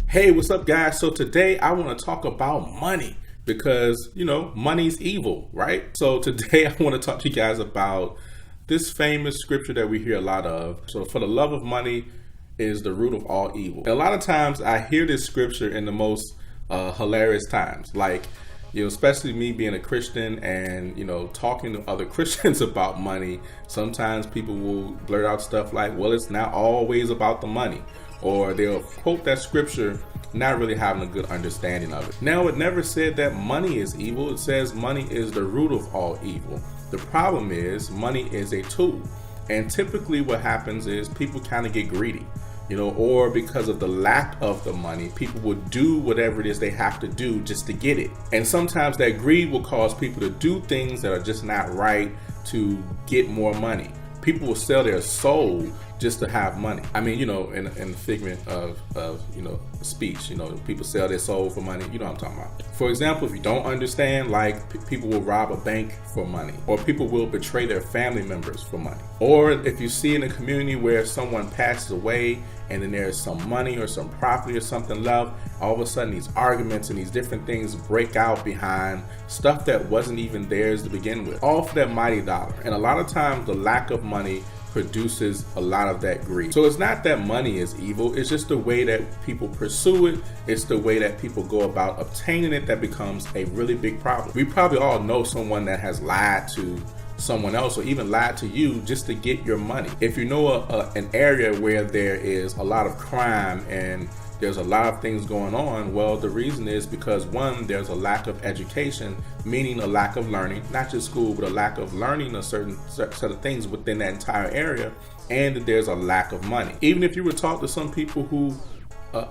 Hey, what's up, guys? So today I want to talk about money because, money's evil, right? So today I want to talk to you guys about this famous scripture that we hear a lot of. So, for the love of money is the root of all evil. And a lot of times I hear this scripture in the most hilarious times, like, especially me being a Christian and, talking to other Christians about money. Sometimes people will blurt out stuff like, well, it's not always about the money. Or they'll quote that scripture not really having a good understanding of it. Now, it never said that money is evil. It says money is the root of all evil. The problem is money is a tool. And typically what happens is people kind of get greedy, or because of the lack of the money, people will do whatever it is they have to do just to get it. And sometimes that greed will cause people to do things that are just not right to get more money. People will sell their soul just to have money. I mean, in the figment of speech, people sell their soul for money. You know what I'm talking about. For example, if you don't understand, like people will rob a bank for money, or people will betray their family members for money. Or if you see in a community where someone passes away and then there's some money or some property or something left, all of a sudden these arguments and these different things break out behind stuff that wasn't even theirs to begin with, all for that mighty dollar. And a lot of times the lack of money produces a lot of that greed. So it's not that money is evil, it's just the way that people pursue it, it's the way that people go about obtaining it that becomes a really big problem. We probably all know someone that has lied to someone else or even lied to you just to get your money. If you know an area where there is a lot of crime and there's a lot of things going on, well, the reason is because, one, there's a lack of education, meaning a lack of learning, not just school, but a lack of learning a certain set of things within that entire area, and there's a lack of money. Even if you were talk to some people who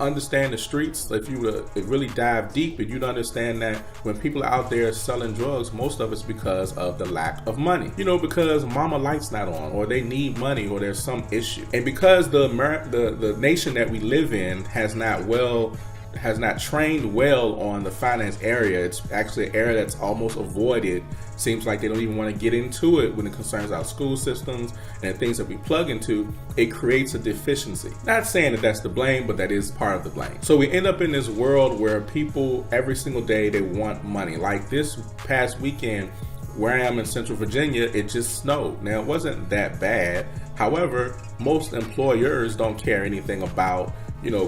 understand the streets, if you were to really dive deep, and you'd understand that when people are out there selling drugs, most of it's because of the lack of money. Because mama light's not on, or they need money, or there's some issue. And because the nation that we live in has not trained well on the finance area. It's actually an area that's almost avoided. Seems like they don't even want to get into it when it concerns our school systems and the things that we plug into. It creates a deficiency. Not saying that that's the blame, but that is part of the blame. So we end up in this world where people every single day, they want money. Like this past weekend, where I am in Central Virginia, it just snowed. Now, it wasn't that bad. However, most employers don't care anything about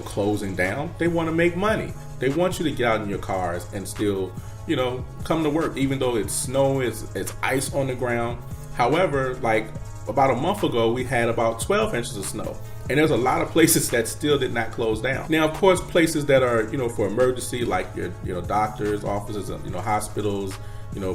closing down. They want to make money. They want you to get out in your cars and still, come to work, even though it's snow, it's ice on the ground. However, like about a month ago, we had about 12 inches of snow. And there's a lot of places that still did not close down. Now, of course, places that are, for emergency, like your doctors, offices, hospitals,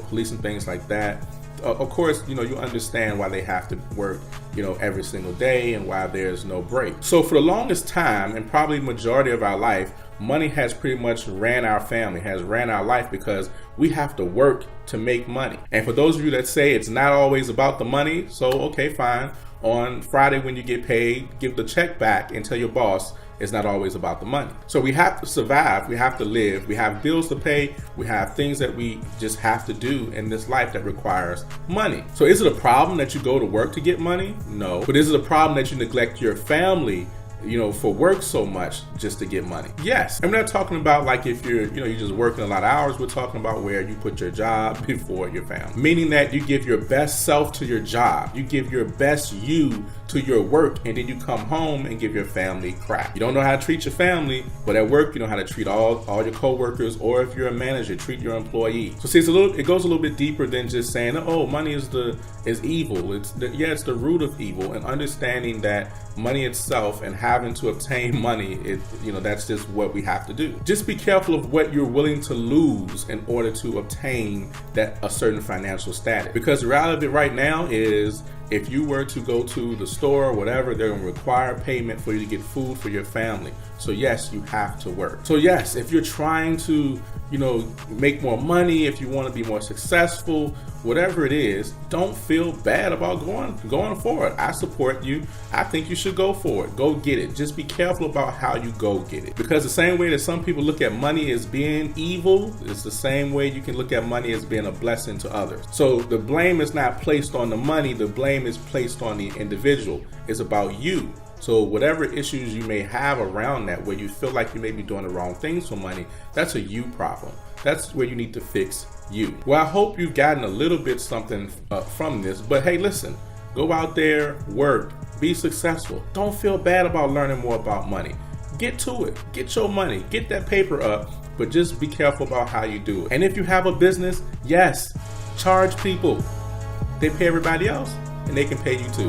police and things like that. Of course, you understand why they have to work, every single day and why there's no break. So for the longest time, and probably the majority of our life, money has pretty much ran our family, has ran our life, because we have to work to make money. And for those of you that say it's not always about the money, so okay, fine. On Friday when you get paid, give the check back and tell your boss it's not always about the money. So we have to survive, we have to live, we have bills to pay, we have things that we just have to do in this life that requires money. So is it a problem that you go to work to get money? No. But is it a problem that you neglect your family for work so much just to get money? Yes. And we're not talking about like if you're just working a lot of hours. We're talking about where you put your job before your family. Meaning that you give your best self to your job. You give your best you to your work, and then you come home and give your family crap. You don't know how to treat your family, but at work you know how to treat all your coworkers, or if you're a manager, treat your employees. So see, it goes a little bit deeper than just saying, oh, money is evil. It's the root of evil, and understanding that money itself and having to obtain money, that's just what we have to do. Just be careful of what you're willing to lose in order to obtain a certain financial status. Because the reality of it right now is, if you were to go to the store or whatever, they're going to require payment for you to get food for your family. So yes, you have to work. So yes, if you're trying to, make more money, if you want to be more successful, whatever it is, don't feel bad about going for it. I support you. I think you should go for it. Go get it. Just be careful about how you go get it. Because the same way that some people look at money as being evil, it's the same way you can look at money as being a blessing to others. So the blame is not placed on the money. The blame is placed on the individual. It's about you. So whatever issues you may have around that, where you feel like you may be doing the wrong things for money, that's a you problem. That's where you need to fix you. Well, I hope you've gotten a little bit something from this, but hey, listen, go out there, work, be successful. Don't feel bad about learning more about money. Get to it, get your money, get that paper up, but just be careful about how you do it. And if you have a business, yes, charge people. They pay everybody else and they can pay you too.